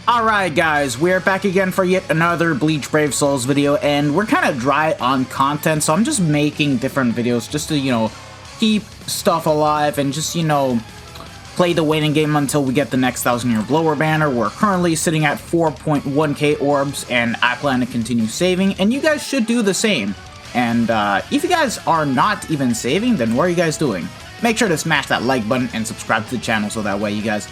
Alright guys, we're back again for yet another Bleach Brave Souls video, and we're kind of dry on content, so I'm just making different videos just to, keep stuff alive and just, play the waiting game until we get the next 1000-year blower banner. We're currently sitting at 4.1k orbs, and I plan to continue saving, and you guys should do the same. And if you guys are not even saving, then what are you guys doing? Make sure to smash that like button and subscribe to the channel so that way you guys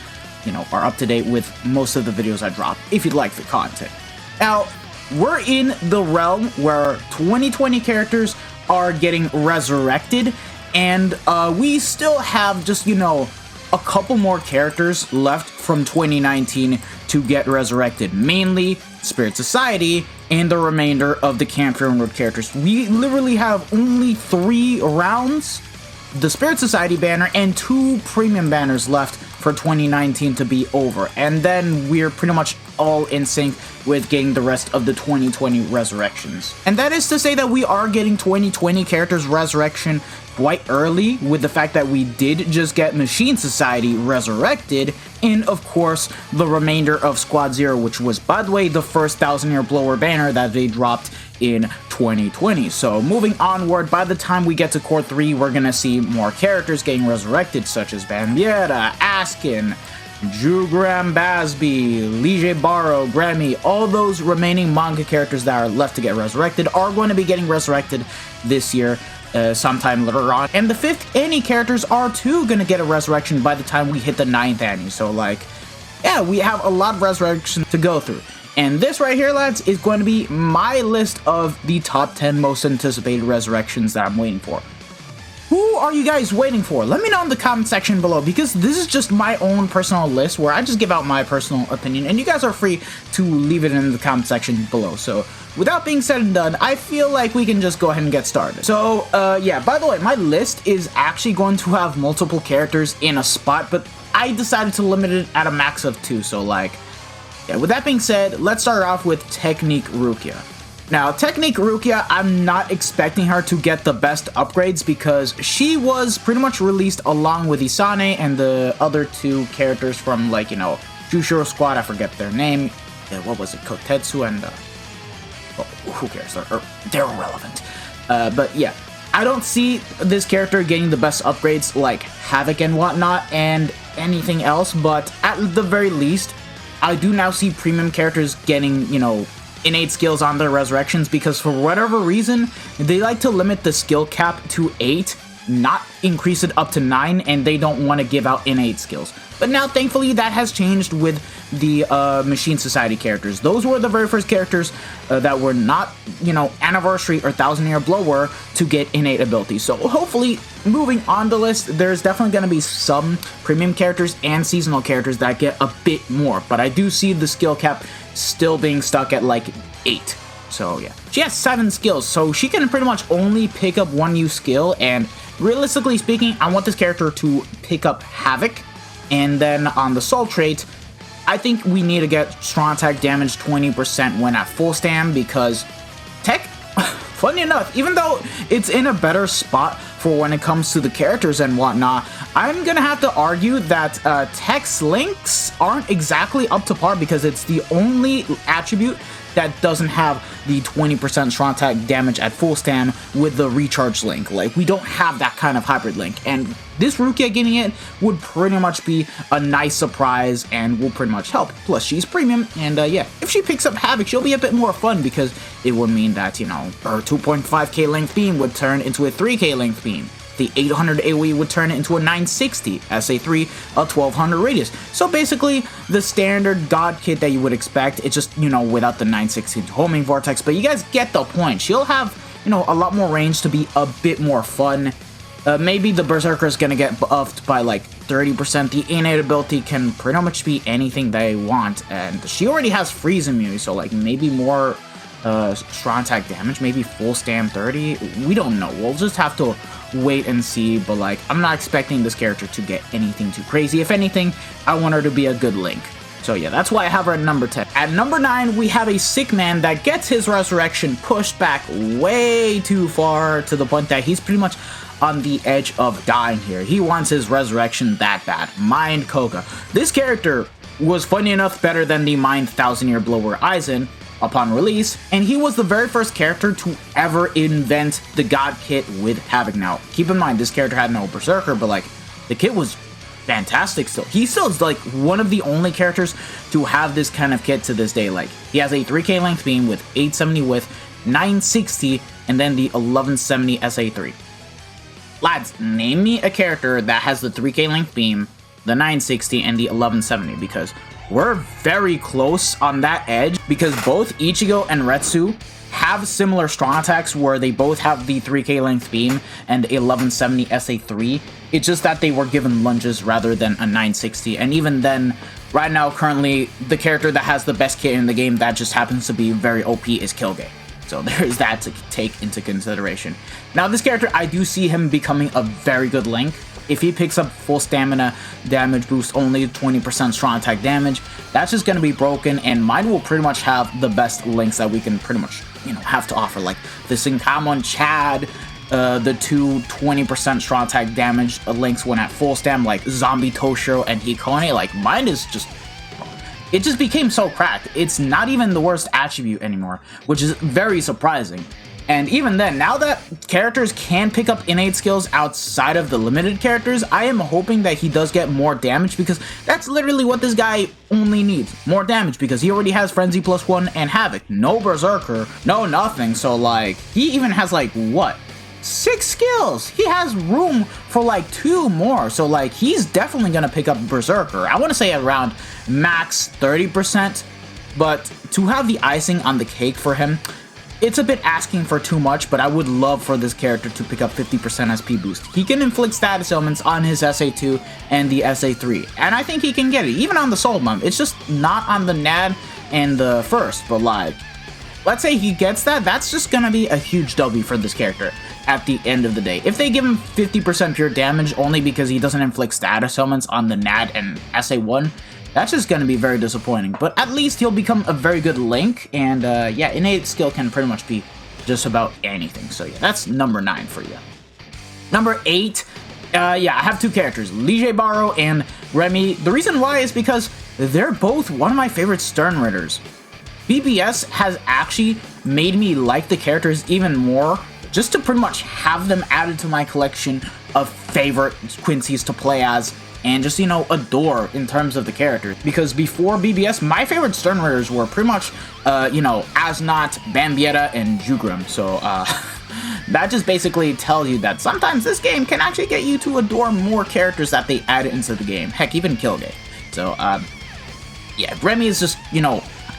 are up to date with most of the videos I drop, if you'd like the content. Now, we're in the realm where 2020 characters are getting resurrected, and we still have just, a couple more characters left from 2019 to get resurrected, mainly Spirit Society and the remainder of the Campfire Road characters. We literally have only 3 rounds, the Spirit Society banner, and 2 premium banners left for 2019 to be over, and then we're pretty much all in sync with getting the rest of the 2020 resurrections. And that is to say that we are getting 2020 characters resurrection quite early, with the fact that we did just get Machine Society resurrected, and of course the remainder of Squad Zero, which was, by the way, the first 1000-year blower banner that they dropped in 2020. So moving onward, by the time we get to Core 3, we're gonna see more characters getting resurrected, such as Bambietta, Askin, Jugram Basby, Lige Baro, Grammy. All those remaining manga characters that are left to get resurrected are going to be getting resurrected this year, sometime later on. And the 5th Annie characters are too going to get a resurrection by the time we hit the 9th Annie. So yeah, we have a lot of resurrection to go through. And this right here, lads, is going to be my list of the top 10 most anticipated resurrections that I'm waiting for. Who are you guys waiting for? Let me know in the comment section below, because this is just my own personal list where I just give out my personal opinion, and you guys are free to leave it in the comment section below. So without being said and done, I feel like we can just go ahead and get started. So yeah, by the way, my list is actually going to have multiple characters in a spot, but I decided to limit it at a max of 2. So yeah, with that being said, let's start off with Technique Rukia. Now, Technique Rukia, I'm not expecting her to get the best upgrades because she was pretty much released along with Isane and the other 2 characters from, Jushiro Squad. I forget their name. What was it? Kotetsu and, well, who cares? They're irrelevant. But yeah, I don't see this character getting the best upgrades like Havoc and whatnot and anything else, but at the very least, I do now see premium characters getting, innate skills on their resurrections, because for whatever reason they like to limit the skill cap to 8, not increase it up to 9, and they don't want to give out innate skills. But now thankfully that has changed with the Machine Society characters. Those were the very first characters that were not, anniversary or 1000-year blower to get innate abilities. So hopefully, moving on the list, there's definitely going to be some premium characters and seasonal characters that get a bit more, but I do see the skill cap still being stuck at 8. So yeah, she has 7 skills, so she can pretty much only pick up 1 new skill, and realistically speaking, I want this character to pick up Havoc. And then on the soul trait, I think we need to get strong attack damage 20% when at full stam, because Tech, funny enough, even though it's in a better spot for when it comes to the characters and whatnot, I'm gonna have to argue that Tech's links aren't exactly up to par, because it's the only attribute that doesn't have the 20% strong attack damage at full stam with the recharge link. We don't have that kind of hybrid link, and this Rukia getting it would pretty much be a nice surprise and will pretty much help. Plus, she's premium, and yeah, if she picks up Havoc, she'll be a bit more fun, because it would mean that, her 2.5k length beam would turn into a 3k length beam. The 800 AoE would turn it into a 960, SA3, a 1200 radius. So basically, the standard god kit that you would expect, it's just, without the 960 homing vortex, but you guys get the point. She'll have, a lot more range to be a bit more fun. Maybe the Berserker is going to get buffed by 30%. The innate ability can pretty much be anything they want, and she already has freeze immunity, so maybe more strong attack damage, maybe full stam 30. We don't know. We'll just have to wait and see, but I'm not expecting this character to get anything too crazy. If anything, I want her to be a good link. So yeah, that's why I have her at number 10. At number 9, we have a sick man that gets his resurrection pushed back way too far, to the point that he's pretty much on the edge of dying here. He wants his resurrection that bad. Mind Koga. This character was funny enough better than the Mind 1000-Year Blower Aizen upon release, and he was the very first character to ever invent the God Kit with Havoc. Now, keep in mind, this character had no Berserker, but like, the kit was fantastic still. He still is like one of the only characters to have this kind of kit to this day. Like, he has a 3K length beam with 870 width, 960, and then the 1170 SA3. Lads, name me a character that has the 3K length beam, the 960, and the 1170, because we're very close on that edge, because both Ichigo and Retsu have similar strong attacks where they both have the 3K length beam and a 1170 SA3. It's just that they were given lunges rather than a 960, and even then, right now, currently, the character that has the best kit in the game that just happens to be very OP is Kilgay. So there's that to take into consideration. Now, this character, I do see him becoming a very good link. If he picks up full stamina damage boost, only 20% strong attack damage, that's just going to be broken, and mine will pretty much have the best links that we can pretty much, have to offer. Like the Sinkamon Chad, the two 20% strong attack damage links when at full stam, like Zombie Toshiro and Hikone. Like, mine is just... It just became so cracked. It's not even the worst attribute anymore, which is very surprising. And even then, now that characters can pick up innate skills outside of the limited characters, I am hoping that he does get more damage, because that's literally what this guy only needs. More damage, because he already has Frenzy +1 and Havoc. No Berserker, no nothing. So, like, he even has, like, what? 6 skills! He has room for, like, 2 more. So, like, he's definitely gonna pick up Berserker. I want to say around max 30%, but to have the icing on the cake for him, it's a bit asking for too much, but I would love for this character to pick up 50% SP boost. He can inflict status elements on his SA2 and the SA3, and I think he can get it, even on the Soul Bomb. It's just not on the NAD and the first, but like, let's say he gets that, that's just gonna be a huge W for this character at the end of the day. If they give him 50% pure damage only because he doesn't inflict status elements on the NAD and SA1, that's just going to be very disappointing, but at least he'll become a very good link, and yeah, innate skill can pretty much be just about anything. So yeah, that's number 9 for you. Number 8, yeah, I have 2 characters, Lige Baro and Remy. The reason why is because they're both one of my favorite Stern Ridders. BBS has actually made me like the characters even more, just to pretty much have them added to my collection of favorite Quincy's to play as, and just, adore in terms of the character. Because before BBS, my favorite Stern Ridders were pretty much, Asnot, Bambietta, and Jugram. So, that just basically tells you that sometimes this game can actually get you to adore more characters that they add into the game. Heck, even Kilgay. So, yeah, Remy is just,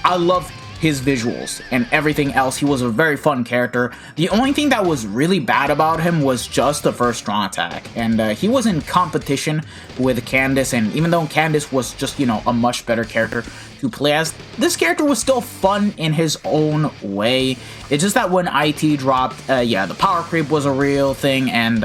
I love his visuals and everything else. He was a very fun character. The only thing that was really bad about him was just the first strong attack, and he was in competition with Candace, and even though Candace was just, a much better character to play as, this character was still fun in his own way. It's just that when IT dropped, yeah, the power creep was a real thing, and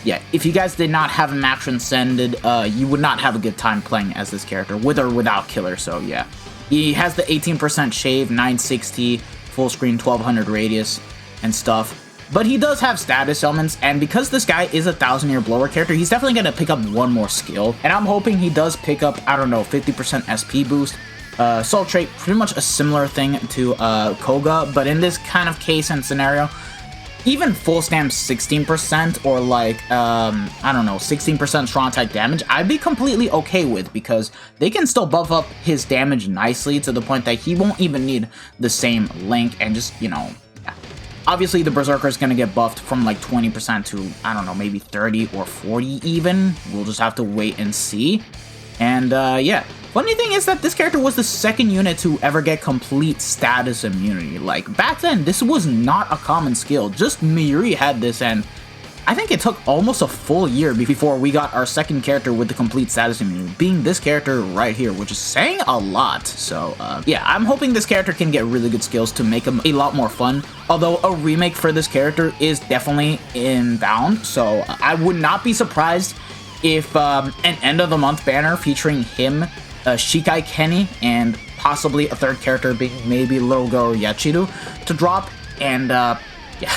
yeah, if you guys did not have him transcended, you would not have a good time playing as this character, with or without Killer, so yeah. He has the 18% shave, 960, full screen, 1200 radius, and stuff. But he does have status elements, and because this guy is a 1000-Year Blower character, he's definitely going to pick up one more skill. And I'm hoping he does pick up, I don't know, 50% SP boost. Soul Trait, pretty much a similar thing to Koga, but in this kind of case and scenario, even full stamp 16% or like, I don't know, 16% strong attack damage, I'd be completely okay with, because they can still buff up his damage nicely to the point that he won't even need the same link, and just, yeah. Obviously, the Berserker is going to get buffed from like 20% to, I don't know, maybe 30 or 40 even. We'll just have to wait and see. And yeah. Funny thing is that this character was the second unit to ever get complete status immunity. Like, back then, this was not a common skill. Just Miyuri had this, and I think it took almost a full year before we got our second character with the complete status immunity, being this character right here, which is saying a lot. So, yeah, I'm hoping this character can get really good skills to make him a lot more fun. Although, a remake for this character is definitely inbound, so I would not be surprised if an end-of-the-month banner featuring him, Shikai Kenny, and possibly a third character being maybe Little Girl Yachiru to drop, and yeah,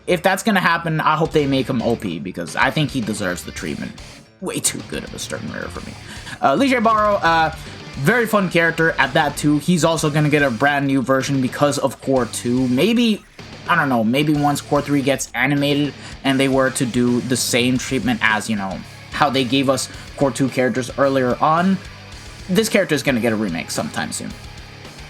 if that's gonna happen, I hope they make him OP, because I think he deserves the treatment. Way too good of a Stern Rare for me. Lige Baro, Very fun character at that too. He's also going to get a brand new version because of Core 2. Maybe, I don't know, maybe once Core 3 gets animated and they were to do the same treatment as, you know, how they gave us Core 2 characters earlier on, this character is going to get a remake sometime soon.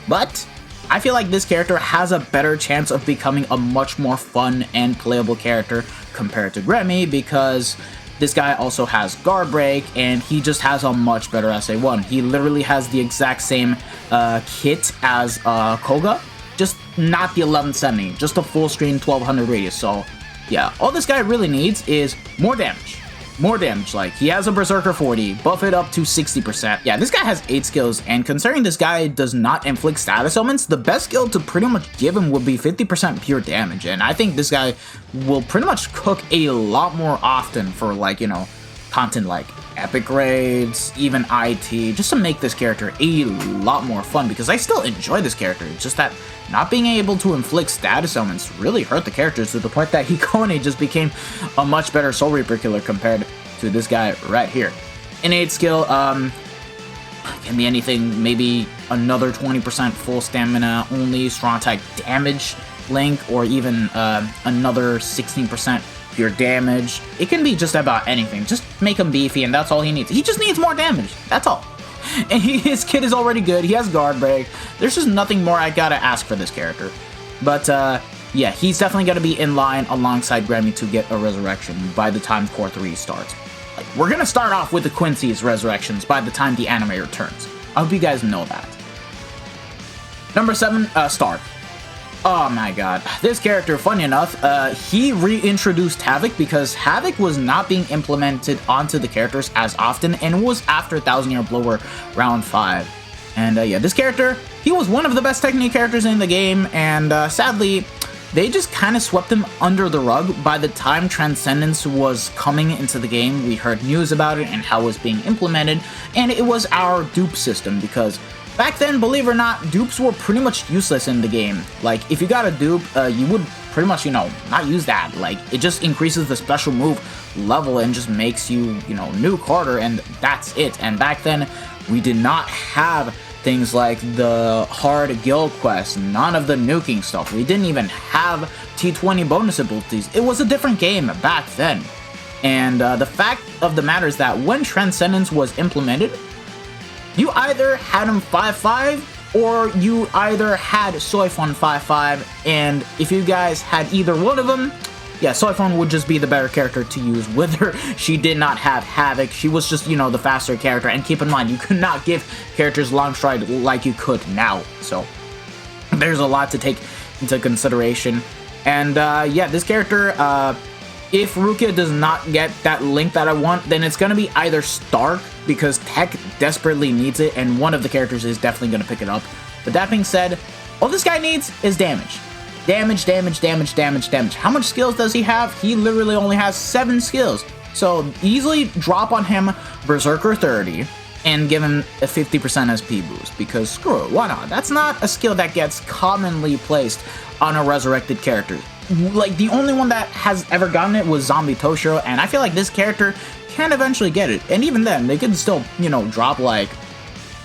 But I feel like this character has a better chance of becoming a much more fun and playable character compared to Grammy, because this guy also has Guard Break, and he just has a much better SA1. He literally has the exact same kit as Koga, just not the 1170, just a full screen 1200 radius. So yeah, all this guy really needs is more damage. More damage. Like, he has a Berserker 40, buff it up to 60%. Yeah, this guy has 8 skills, and considering this guy does not inflict status ailments, the best skill to pretty much give him would be 50% pure damage, and I think this guy will pretty much cook a lot more often for, like, you know, content like epic raids, even IT, just to make this character a lot more fun, because I still enjoy this character. It's just that not being able to inflict status ailments really hurt the characters to the point that Hikone just became a much better Soul Reaper killer compared to this guy right here. Innate skill can be anything, maybe another 20% full stamina only, strong attack damage link, or even another 16% pure damage. It can be just about anything. Just make him beefy, and that's all he needs. He just needs more damage. That's all. And his kit is already good. He has Guard Break. There's just nothing more I gotta ask for this character. But yeah, he's definitely gonna be in line alongside Grammy to get a resurrection by the time Core 3 starts. Like, we're gonna start off with the Quincy's resurrections by the time the anime returns. I hope you guys know that. Number 7, Stark. Oh my god, this character, funny enough, he reintroduced Havoc because Havoc was not being implemented onto the characters as often, and it was after 1000 Year Blower round 5. And yeah, this character, he was one of the best technique characters in the game, and sadly, they just kind of swept him under the rug. By the time Transcendence was coming into the game, we heard news about it and how it was being implemented, and it was our dupe system, because back then, believe it or not, dupes were pretty much useless in the game. Like, if you got a dupe, you would pretty much, you know, not use that. Like, it just increases the special move level and just makes you, you know, nuke harder, and that's it. And back then, we did not have things like the hard guild quests, none of the nuking stuff. We didn't even have T20 bonus abilities. It was a different game back then. And the fact of the matter is that when Transcendence was implemented, you either had him 5-5, or you either had Soifon 5-5, and if you guys had either one of them, yeah, Soifon would just be the better character to use, whether she did not have Havoc. She was just, you know, the faster character, and keep in mind, you could not give characters long stride like you could now, so there's a lot to take into consideration. And yeah, this character, if Rukia does not get that link that I want, then it's going to be either Stark, because Tech desperately needs it, and one of the characters is definitely going to pick it up. But that being said, all this guy needs is damage. Damage, damage, damage, damage, damage. How much skills does he have? He literally only has 7 skills. So easily drop on him Berserker 30 and give him a 50% SP boost, because screw it, why not? That's not a skill that gets commonly placed on a resurrected character. Like, the only one that has ever gotten it was Zombie Toshiro, and I feel like this character can eventually get it. And even then, they can still, you know, drop, like,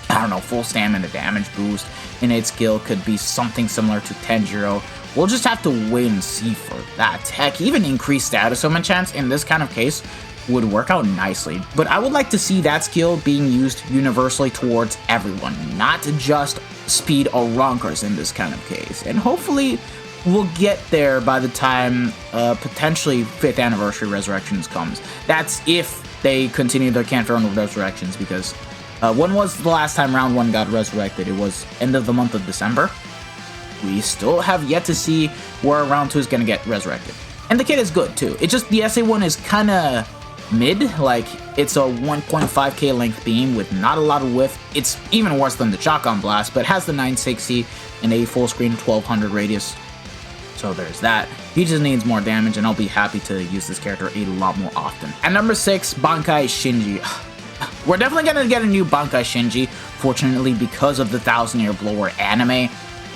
I don't know, full stamina damage boost. Innate skill could be something similar to Tenjiro. We'll just have to wait and see for that. Heck, even increased status ailment chance in this kind of case would work out nicely. But I would like to see that skill being used universally towards everyone, not just speed or ronkers in this kind of case. And hopefully we'll get there by the time potentially 5th anniversary Resurrections comes. That's if they continue their campaign run with Resurrections, because when was the last time round 1 got resurrected? It was end of the month of December. We still have yet to see where round 2 is going to get resurrected. And the kit is good too. It's just the SA1 is kind of mid, like it's a 1.5k length beam with not a lot of width. It's even worse than the Shotgun Blast, but has the 960 and a full screen 1200 radius. So there's that. He just needs more damage, and I'll be happy to use this character a lot more often. At number 6, Bankai Shinji. We're definitely going to get a new Bankai Shinji, fortunately, because of the 1000 Year Blower anime.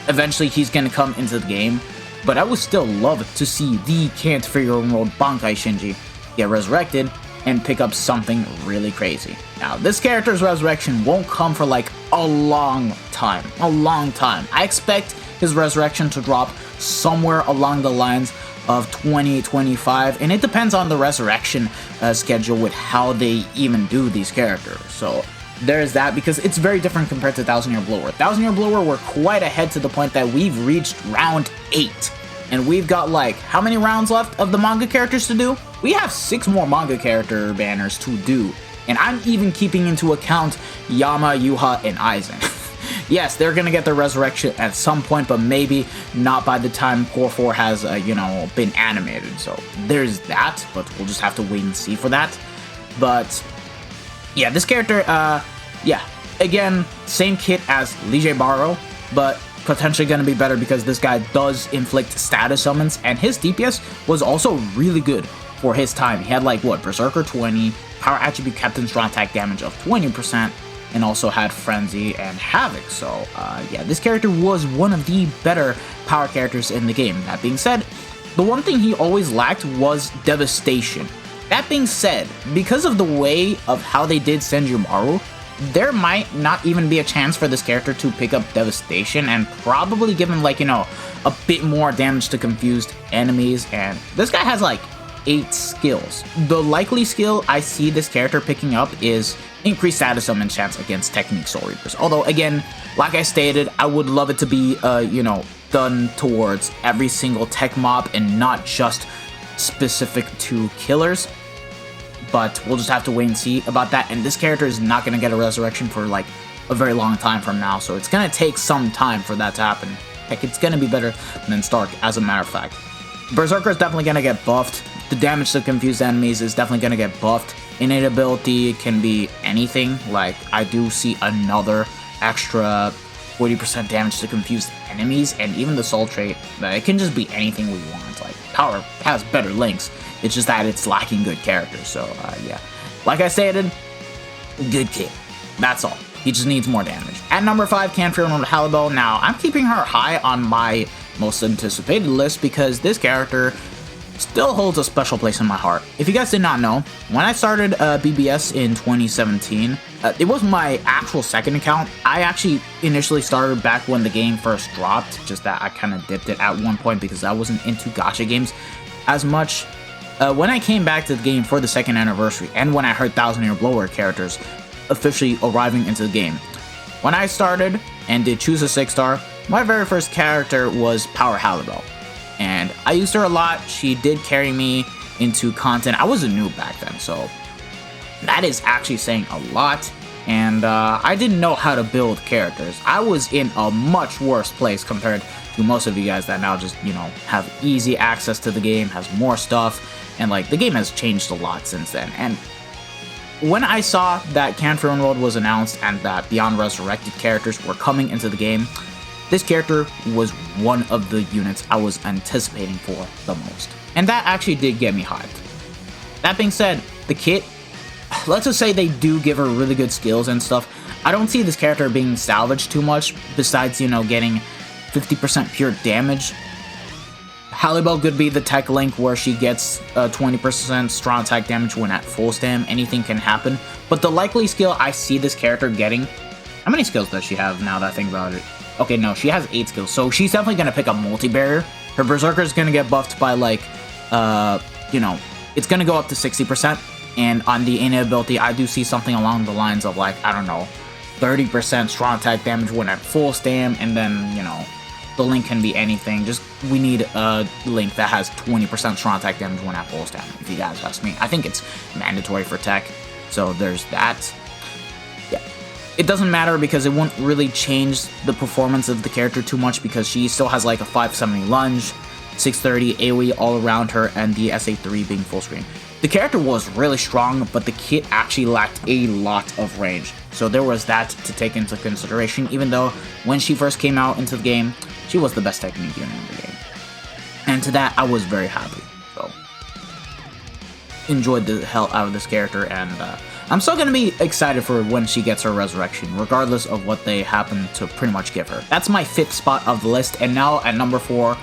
Eventually, he's going to come into the game, but I would still love to see the Can't Figure World Bankai Shinji get resurrected and pick up something really crazy. Now, this character's resurrection won't come for like a long time. A long time. I expect his resurrection to drop somewhere along the lines of 2025, and it depends on the resurrection schedule with how they even do these characters. So there's that, because it's very different compared to Thousand Year Blower. Thousand Year Blower, we're quite ahead to the point that we've reached round 8. And we've got, like, how many rounds left of the manga characters to do? We have 6 more manga character banners to do. And I'm even keeping into account Yama, Yuha, and Aizen. Yes, they're gonna get their resurrection at some point, but maybe not by the time Core 4 has, been animated. So there's that, but we'll just have to wait and see for that. But yeah, this character, again, same kit as Lee J. Baro, but potentially going to be better because this guy does inflict status summons, and his DPS was also really good for his time. He had, like, what, Berserker 20, Power Attribute Captain Strong Attack Damage of 20%, and also had Frenzy and Havoc. So, yeah, this character was one of the better power characters in the game. That being said, the one thing he always lacked was Devastation. That being said, because of the way of how they did Senjumaru, there might not even be a chance for this character to pick up Devastation, and probably give him, like, a bit more damage to confused enemies. And this guy has, like, 8 skills. The likely skill I see this character picking up is increased status summon chance against Technique Soul Reapers. Although, again, like I stated, I would love it to be, done towards every single tech mob and not just specific to killers. But we'll just have to wait and see about that. And this character is not going to get a resurrection for, like, a very long time from now. So it's going to take some time for that to happen. Heck, it's going to be better than Stark, as a matter of fact. Berserker is definitely going to get buffed. The damage to confused enemies is definitely going to get buffed. Innate ability can be anything. Like, I do see another extra 40% damage to confused enemies. And even the soul trait, it can just be anything we want. Like, Power has better links. It's just that it's lacking good characters. So, yeah. Like I stated, good kid. That's all. He just needs more damage. At number 5, Canfield with Halibel. Now, I'm keeping her high on my most anticipated list because this character still holds a special place in my heart. If you guys did not know, when I started BBS in 2017, it was my actual second account. I actually initially started back when the game first dropped, just that I kind of dipped it at one point because I wasn't into gacha games as much. When I came back to the game for the second anniversary, and when I heard Thousand Year Blower characters officially arriving into the game, when I started and did choose a 6-star, my very first character was Power Halibel. And I used her a lot. She did carry me into content. I was a noob back then, so that is actually saying a lot. And I didn't know how to build characters. I was in a much worse place compared to most of you guys that now just, have easy access to the game, has more stuff. And, like, the game has changed a lot since then. And when I saw that Canfield World was announced and that Beyond Resurrected characters were coming into the game, this character was one of the units I was anticipating for the most. And that actually did get me hyped. That being said, the kit, let's just say they do give her really good skills and stuff. I don't see this character being salvaged too much, besides, getting 50% pure damage. Halibel could be the tech link where she gets 20% strong attack damage when at full stam. Anything can happen. But the likely skill I see this character getting... How many skills does she have now that I think about it? Okay, no, she has 8 skills. So she's definitely going to pick up multi-barrier. Her Berserker is going to get buffed by, like, it's going to go up to 60%. And on the innate ability, I do see something along the lines of, like, I don't know, 30% strong attack damage when at full stam. And then, the link can be anything. Just, we need a link that has 20% strong attack damage when at full stam, if you guys ask me. I think it's mandatory for tech, so there's that. Yeah. It doesn't matter because it won't really change the performance of the character too much because she still has, like, a 570 lunge, 630 AoE all around her, and the SA3 being full screen. The character was really strong, but the kit actually lacked a lot of range. So there was that to take into consideration, even though when she first came out into the game, she was the best technique unit in the game. And to that, I was very happy. So, enjoyed the hell out of this character, and I'm still going to be excited for when she gets her resurrection, regardless of what they happen to pretty much give her. That's my 5th spot of the list, and now at number 4,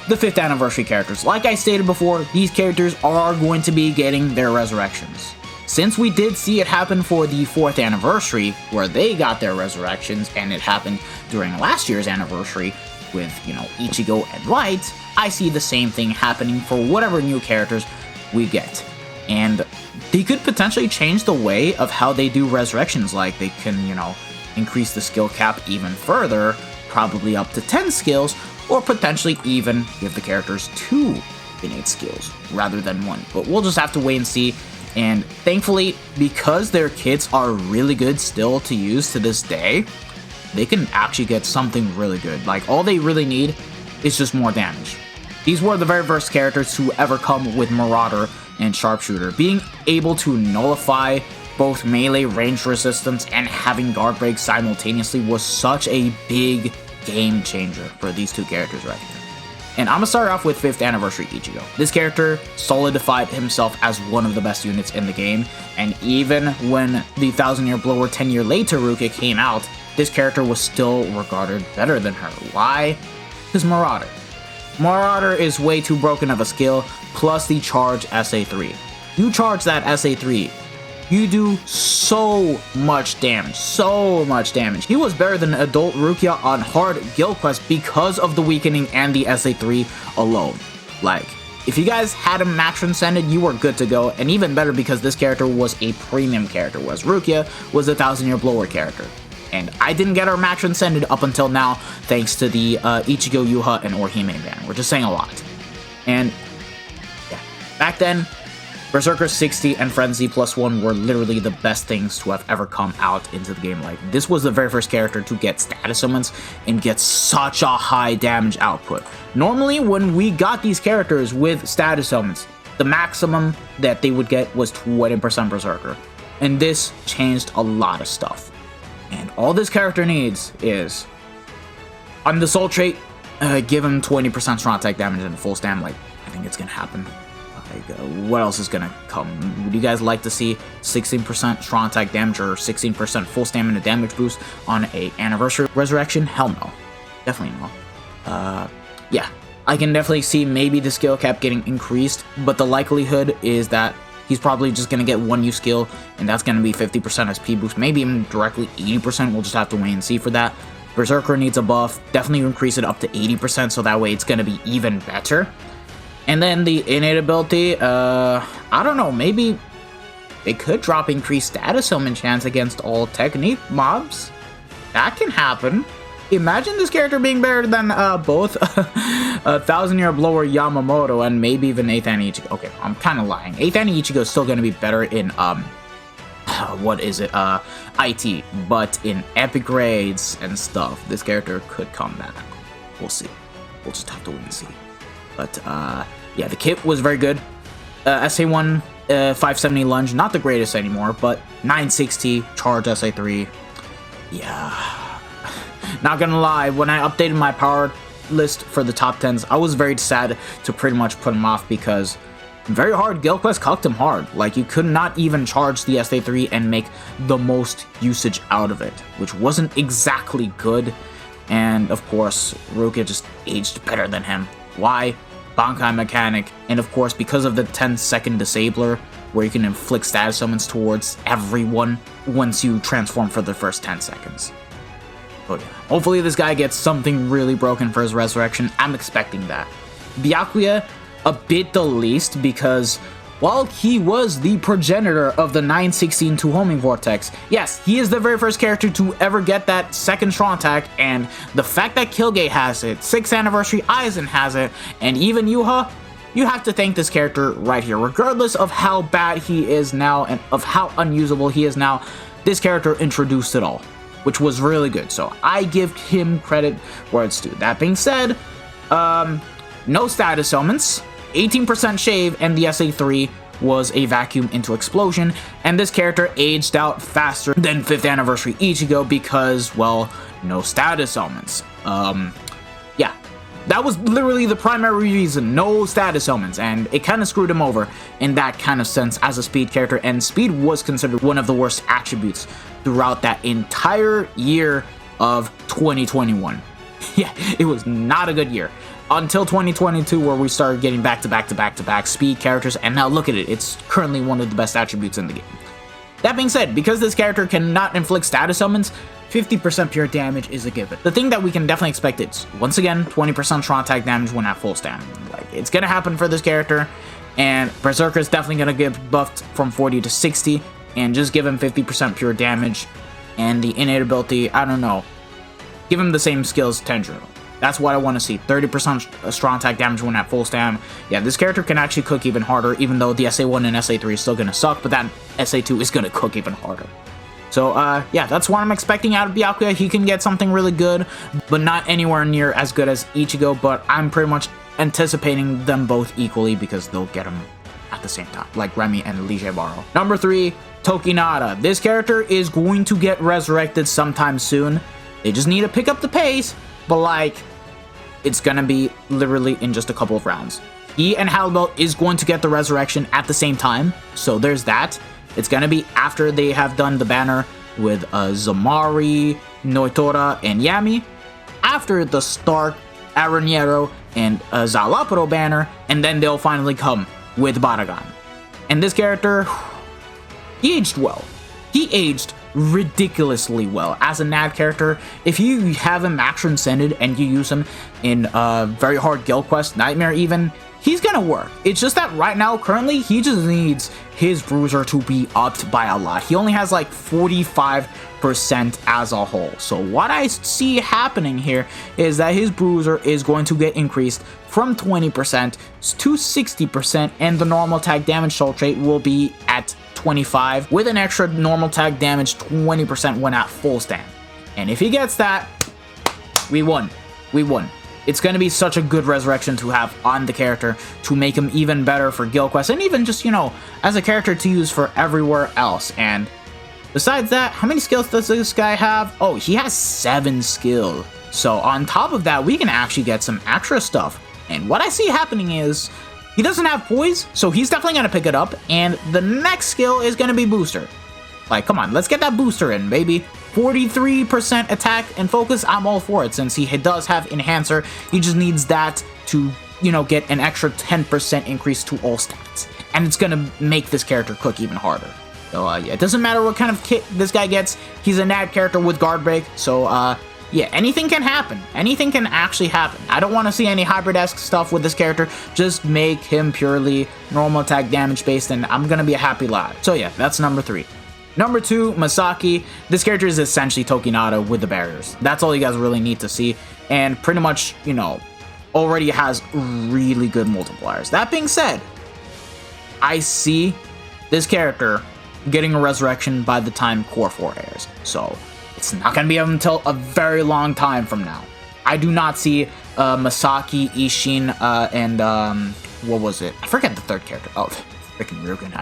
the 5th anniversary characters. Like I stated before, these characters are going to be getting their resurrections. since we did see it happen for the 4th anniversary, where they got their resurrections, and it happened during last year's anniversary with, you know, Ichigo and Light, I see the same thing happening for whatever new characters we get. And they could potentially change the way of how they do resurrections, like they can, you know, increase the skill cap even further, probably up to 10 skills, or potentially even give the characters 2 innate skills rather than 1. But we'll just have to wait and see. And thankfully, because their kits are really good still to use to this day, they can actually get something really good. Like, all they really need is just more damage. These were the very first characters to ever come with Marauder and Sharpshooter. Being able to nullify both melee range resistance and having guard break simultaneously was such a big game changer for these 2 characters right here. And I'm gonna start off with 5th anniversary Ichigo. This character solidified himself as one of the best units in the game, and even when the 1000-Year Blower 10 years later Rukia came out, this character was still regarded better than her. Why? Because Marauder. Marauder is way too broken of a skill, plus the charge SA3. You charge that SA3, you do so much damage, so much damage. He was better than adult Rukia on hard guild quests because of the weakening and the SA3 alone. Like, if you guys had him max transcended, you were good to go, and even better because this character was a premium character, whereas Rukia was a 1000-Year Blower character. And I didn't get her max transcended up until now, thanks to the Ichigo, Yuha, and Orihime ban. We're just saying a lot. And yeah, back then, Berserker 60 and Frenzy +1 were literally the best things to have ever come out into the game. Like, this was the very first character to get status summons and get such a high damage output. Normally, when we got these characters with status summons, the maximum that they would get was 20% Berserker. And this changed a lot of stuff. And all this character needs is, on the soul trait, give him 20% strong attack damage and full stamina. Like, I think it's gonna happen. Like, what else is gonna come? Would you guys like to see 16% strong attack damage or 16% full stamina damage boost on a anniversary resurrection? Hell no. Definitely no. Yeah, I can definitely see maybe the skill cap getting increased, but the likelihood is that he's probably just gonna get 1 new skill, and that's gonna be 50% SP boost, maybe even directly 80%. We'll just have to wait and see for that. Berserker needs a buff. Definitely increase it up to 80%, so that way it's gonna be even better. And then the innate ability, I don't know, maybe it could drop increased status summon chance against all technique mobs. That can happen. Imagine this character being better than both 1000-Year Blower Yamamoto and maybe even 8th Annie Ichigo. Okay, I'm kind of lying. 8th Annie Ichigo is still going to be better in, what is it, IT, but in epic raids and stuff, this character could come back. We'll see. We'll just have to wait and see. But, yeah, the kit was very good. SA1, 570 lunge, not the greatest anymore, but 960 charge SA3. Yeah. Not gonna lie, when I updated my power list for the top 10s, I was very sad to pretty much put him off because very hard guild quest cucked him hard. Like, you could not even charge the SA3 and make the most usage out of it, which wasn't exactly good. And of course, Rukia just aged better than him. Why? Bankai mechanic, and of course because of the 10-second disabler where you can inflict status summons towards everyone once you transform for the first 10 seconds. Oh yeah. Hopefully this guy gets something really broken for his resurrection. I'm expecting that. Byakuya, a bit the least, because while he was the progenitor of the 916 2 homing vortex, yes, he is the very first character to ever get that second strong attack, and the fact that Killgate has it, 6th anniversary Aizen has it, and even Yuha, you have to thank this character right here. Regardless of how bad he is now and of how unusable he is now, this character introduced it all, which was really good, so I give him credit where it's due. That being said, no status summons, 18% shave, and the SA3 was a vacuum into explosion, and this character aged out faster than 5th anniversary Ichigo because, well, no status summons. Yeah, that was literally the primary reason, no status summons, and it kind of screwed him over in that kind of sense as a speed character, and speed was considered one of the worst attributes throughout that entire year of 2021. Yeah, it was not a good year. until 2022, where we started getting back-to-back speed characters, and now look at it, it's currently one of the best attributes in the game. That being said, because this character cannot inflict status summons, 50% pure damage is a given. The thing that we can definitely expect is, once again, 20% strong attack damage when at full stamina. Like, it's gonna happen for this character, and Berserker is definitely gonna get buffed from 40 to 60, and just give him 50% pure damage, and the innate ability, I don't know, give him the same skills Tenjiro. That's what I want to see. 30% strong attack damage when at full stam. Yeah, this character can actually cook even harder, even though the SA1 and SA3 is still going to suck, but that SA2 is going to cook even harder. So, yeah, that's what I'm expecting out of Byakuya. He can get something really good, but not anywhere near as good as Ichigo, but I'm pretty much anticipating them both equally because they'll get them at the same time, like Remy and Liege Baro. Number 3, Tokinada. This character is going to get resurrected sometime soon. They just need to pick up the pace, but like, it's gonna be literally in just a couple of rounds. He and Halbel is going to get the resurrection at the same time, so there's that. It's gonna be after they have done the banner with Zamari, Noitora, and Yami, after the Stark, Aranero, and Zalapro banner, and then they'll finally come with Baragan. And this character, he aged well. He aged ridiculously well as a NAD character. If you have him max transcended and you use him in very hard guild quest, Nightmare even, he's gonna work. It's just that right now, currently, he just needs his bruiser to be upped by a lot. He only has like 45% as a whole. So what I see happening here is that his bruiser is going to get increased from 20% to 60%, and the normal attack damage soul trait will be at 25 with an extra normal attack damage 20% when at full stand. And if he gets that, we won. We won. It's going to be such a good resurrection to have on the character to make him even better for guild quests, and even just, you know, as a character to use for everywhere else. And besides that, how many skills does this guy have? Oh, he has 7 skills. So on top of that, we can actually get some extra stuff. And what I see happening is, he doesn't have poise, so he's definitely going to pick it up, and the next skill is going to be booster. Like, come on, let's get that booster in, baby. 43% attack and focus, I'm all for it, since he does have enhancer. He just needs that to, you know, get an extra 10% increase to all stats, and it's going to make this character cook even harder. So, yeah, it doesn't matter what kind of kit this guy gets. He's a NAD character with guard break, so, yeah, anything can happen. Anything can actually happen. I don't want to see any hybrid-esque stuff with this character. Just make him purely normal attack damage based, and I'm gonna be a happy lad. So yeah, that's number 3. Number 2, Masaki. This character is essentially Tokinada with the barriers. That's all you guys really need to see, and pretty much, you know, already has really good multipliers. That being said, I see this character getting a resurrection by the time Core 4 airs. So it's not going to be until a very long time from now. I do not see Masaki, Ishin, and what was it? I forget the third character. Oh, freaking Rugen.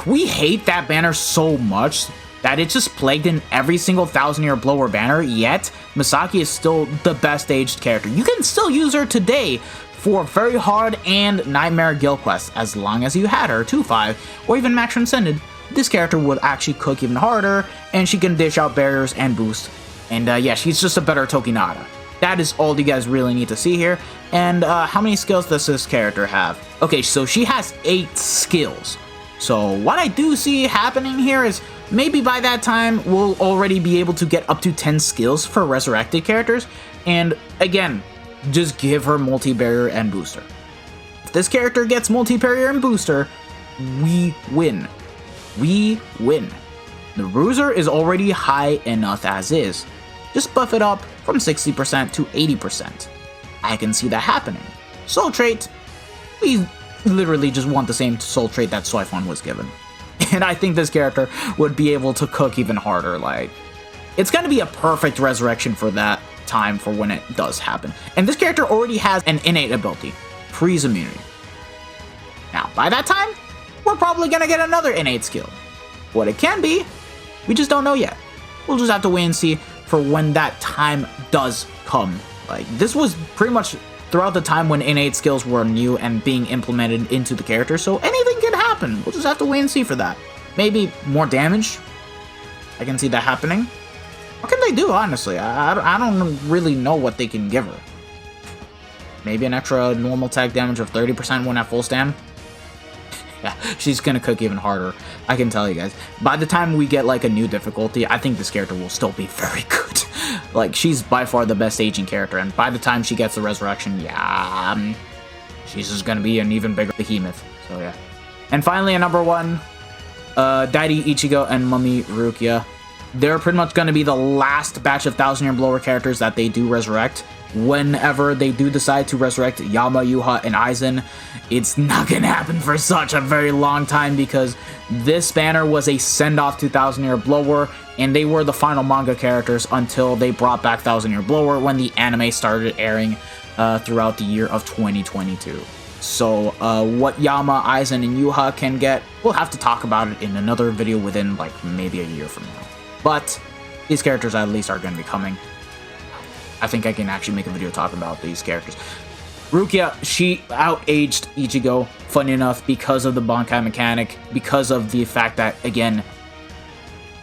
We hate that banner so much that it's just plagued in every single 1000-year blower banner, yet Masaki is still the best aged character. You can still use her today for very hard and Nightmare guild quests, as long as you had her 2-5 or even max transcended. This character would actually cook even harder, and she can dish out barriers and boost. And yeah, she's just a better Tokinada. That is all you guys really need to see here. And how many skills does this character have? Okay, so she has 8 skills. So what I do see happening here is maybe by that time we'll already be able to get up to 10 skills for resurrected characters. And again, just give her multi-barrier and booster. If this character gets multi-barrier and booster, we win. We win. The bruiser is already high enough as is. Just buff it up from 60% to 80%. I can see that happening. Soul trait, we literally just want the same soul trait that Soifon was given. And I think this character would be able to cook even harder. Like, it's gonna be a perfect resurrection for that time for when it does happen. And this character already has an innate ability, freeze immunity. Now, by that time, we're probably gonna get another innate skill. What it can be, we just don't know yet. We'll just have to wait and see for when that time does come. Like, this was pretty much throughout the time when innate skills were new and being implemented into the character, so anything can happen. We'll just have to wait and see for that. Maybe more damage. I can see that happening. What can they do, honestly? I don't really know what they can give her. maybe an extra normal attack damage of 30% when at full stam. Yeah, she's gonna cook even harder. I can tell you guys. By the time we get like a new difficulty, I think this character will still be very good. Like, she's by far the best aging character, and by the time she gets the resurrection, yeah, she's just gonna be an even bigger behemoth. So yeah. And finally, at number 1, Daddy Ichigo and Mummy Rukia. They're pretty much gonna be the last batch of 1000-year blower characters that they do resurrect. Whenever they do decide to resurrect Yama, Yuha, and Aizen, it's not gonna happen for such a very long time because this banner was a send-off to 1000-year blower, and they were the final manga characters until they brought back 1000-year blower when the anime started airing throughout the year of 2022. So what Yama, Aizen, and Yuha can get, we'll have to talk about it in another video within like maybe a year from now. But these characters at least are going to be coming. I think I can actually make a video talking about these characters. Rukia, she out-aged Ichigo, funny enough, because of the Bankai mechanic, because of the fact that, again,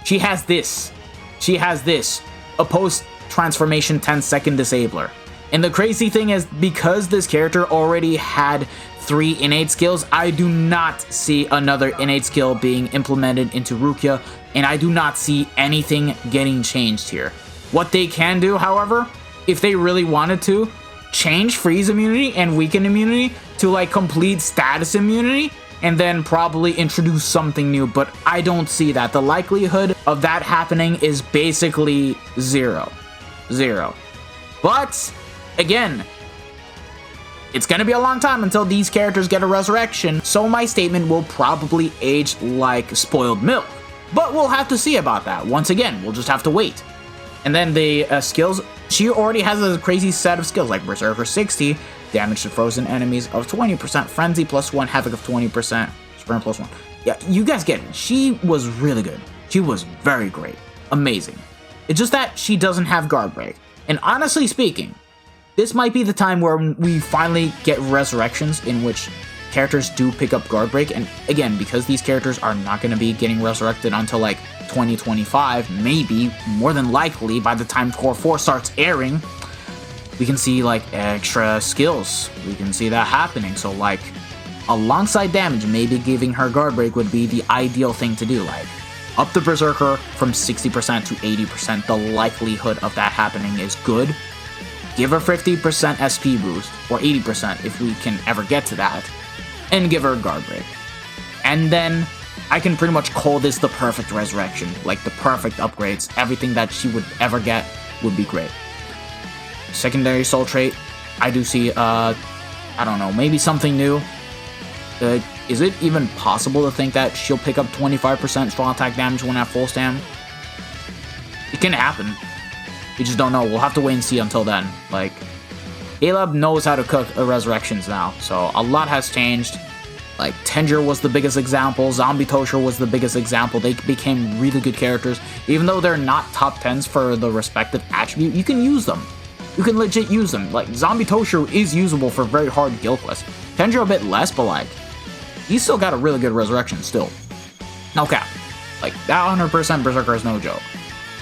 she has this. She has this. A post-transformation 10-second disabler. And the crazy thing is, because this character already had 3 innate skills, I do not see another innate skill being implemented into Rukia, and I do not see anything getting changed here. What they can do, however, if they really wanted to, change freeze immunity and weaken immunity to like complete status immunity, and then probably introduce something new, but I don't see that. The likelihood of that happening is basically 0. But again, it's gonna be a long time until these characters get a resurrection, so my statement will probably age like spoiled milk. But we'll have to see about that. Once again, we'll just have to wait. And then the skills, she already has a crazy set of skills like Berserker 60, damage to frozen enemies of 20%, Frenzy +1, Havoc of 20%, Sprint +1. Yeah, you guys get it. She was really good. She was very great. Amazing. It's just that she doesn't have Guard Break. And honestly speaking, this might be the time where we finally get resurrections in which characters do pick up Guard Break. And again, because these characters are not going to be getting resurrected until like 2025, maybe, more than likely, by the time Core 4 starts airing, we can see like extra skills. We can see that happening. So like, alongside damage, maybe giving her Guard Break would be the ideal thing to do. Like, up the Berserker from 60% to 80%. The likelihood of that happening is good. Give her 50% SP boost, or 80% if we can ever get to that, and give her a Guard Break. And then I can pretty much call this the perfect resurrection, like the perfect upgrades. Everything that she would ever get would be great. Secondary soul trait, I do see, I don't know, maybe something new. Is it even possible to think that she'll pick up 25% strong attack damage when at full stam? It can happen. We just don't know. We'll have to wait and see until then. Like, Caleb knows how to cook resurrections now, so a lot has changed. Like, Tenjiro was the biggest example, Zombie Tosher was the biggest example. They became really good characters. Even though they're not top 10s for the respective attribute, you can use them. You can legit use them. Like, Zombie Tosher is usable for very hard guild quests. Tenjiro a bit less, but like, he's still got a really good resurrection still. No cap. Like, that 100% Berserker is no joke.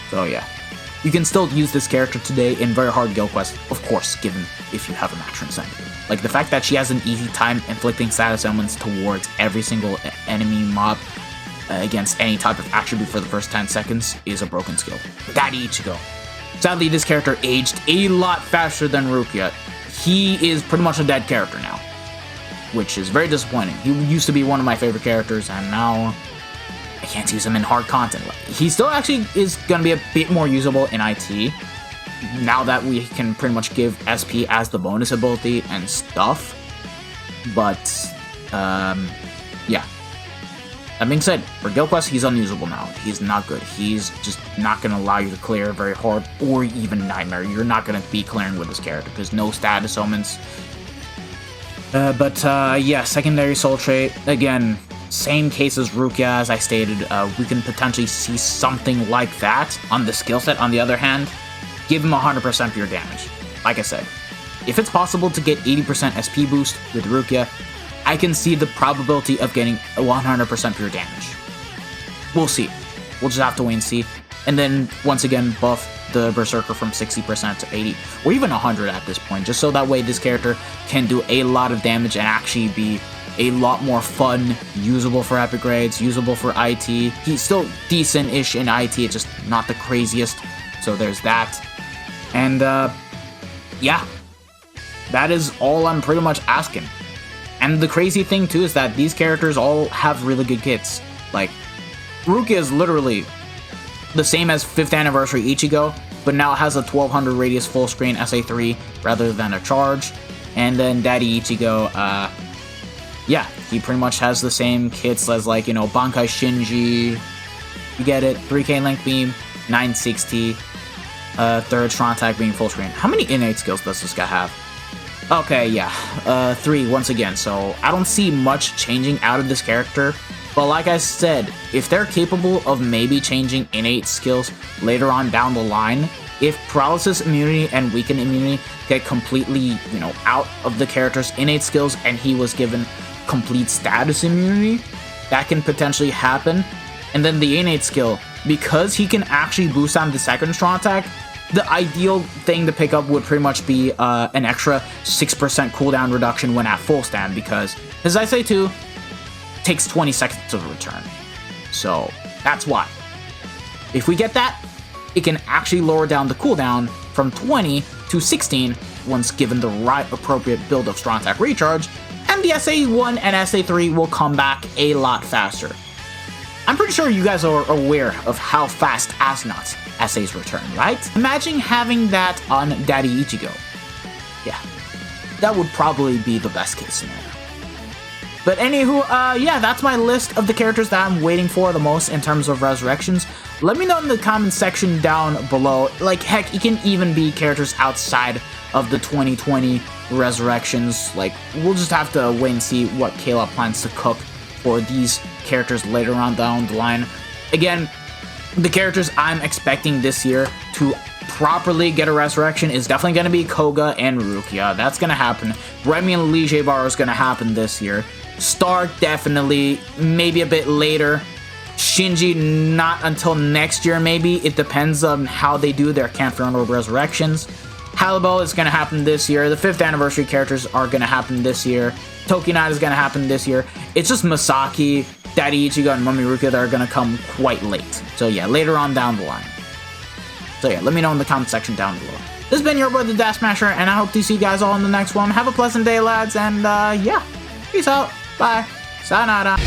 So yeah. You can still use this character today in very hard guild quests, of course, given if you have a matron sent. Like, the fact that she has an easy time inflicting status elements towards every single enemy mob against any type of attribute for the first 10 seconds is a broken skill. Daddy Ichigo. Sadly, this character aged a lot faster than Rukia. He is pretty much a dead character now, which is very disappointing. He used to be one of my favorite characters, and now I can't use him in hard content. He still actually is going to be a bit more usable in IT, now that we can pretty much give SP as the bonus ability and stuff. But, yeah. That being said, for Guild Quest, he's unusable now. He's not good. He's just not going to allow you to clear very hard, or even Nightmare. You're not going to be clearing with this character. There's no status omens. Yeah, secondary soul trait, again, same case as Rukia, as I stated. We can potentially see something like that on the skill set. On the other hand, give him 100% pure damage. Like I said, if it's possible to get 80% SP boost with Rukia, I can see the probability of getting 100% pure damage. We'll see. We'll just have to wait and see. And then, once again, buff the Berserker from 60% to 80, or even 100 at this point, just so that way this character can do a lot of damage and actually be a lot more fun, usable for epic grades, usable for IT. He's still decent-ish in IT, it's just not the craziest, so there's that. And, yeah, that is all I'm pretty much asking. And the crazy thing, too, is that these characters all have really good kits. Like, Rukia is literally the same as 5th Anniversary Ichigo, but now has a 1200 radius full screen SA3 rather than a charge. And then Daddy Ichigo, yeah, he pretty much has the same kits as, like, you know, Bankai Shinji, you get it, 3K Link Beam, 960, 3rd Strong Attack being full screen. How many innate skills does this guy have? Okay, yeah, 3 once again, so I don't see much changing out of this character. But like I said, if they're capable of maybe changing innate skills later on down the line, if paralysis immunity and weaken immunity get completely, you know, out of the character's innate skills and he was given complete status immunity, that can potentially happen. And then the innate skill, because he can actually boost on the 2nd strong attack, the ideal thing to pick up would pretty much be an extra 6% cooldown reduction when at full stand, because, as I say too, takes 20 seconds to return. So that's why. If we get that, it can actually lower down the cooldown from 20 to 16 once given the right appropriate build of Strong Attack Recharge, and the SA1 and SA3 will come back a lot faster. I'm pretty sure you guys are aware of how fast Asnot's SAs return, right? Imagine having that on Daddy Ichigo. Yeah, that would probably be the best case scenario. But anywho, yeah, that's my list of the characters that I'm waiting for the most in terms of resurrections. Let me know in the comment section down below. Like, heck, it can even be characters outside of the 2020 resurrections. Like, we'll just have to wait and see what Kayla plans to cook for these characters later on down the line. Again, the characters I'm expecting this year to properly get a resurrection is definitely going to be Koga and Rukia. That's going to happen. Remy and Liege Bar is going to happen this year. Stark, definitely, maybe a bit later. Shinji, not until next year, maybe. It depends on how they do their Campfire Road resurrections. Halibut is going to happen this year. The 5th Anniversary characters are going to happen this year. Tokinat is going to happen this year. It's just Masaki, Daddy Ichigo, and Mummy Rukia that are going to come quite late. So yeah, later on down the line. So yeah, let me know in the comment section down below. This has been your boy, the Dash Smasher, and I hope to see you guys all in the next one. Have a pleasant day, lads, and yeah, peace out. Bye. Sayonara.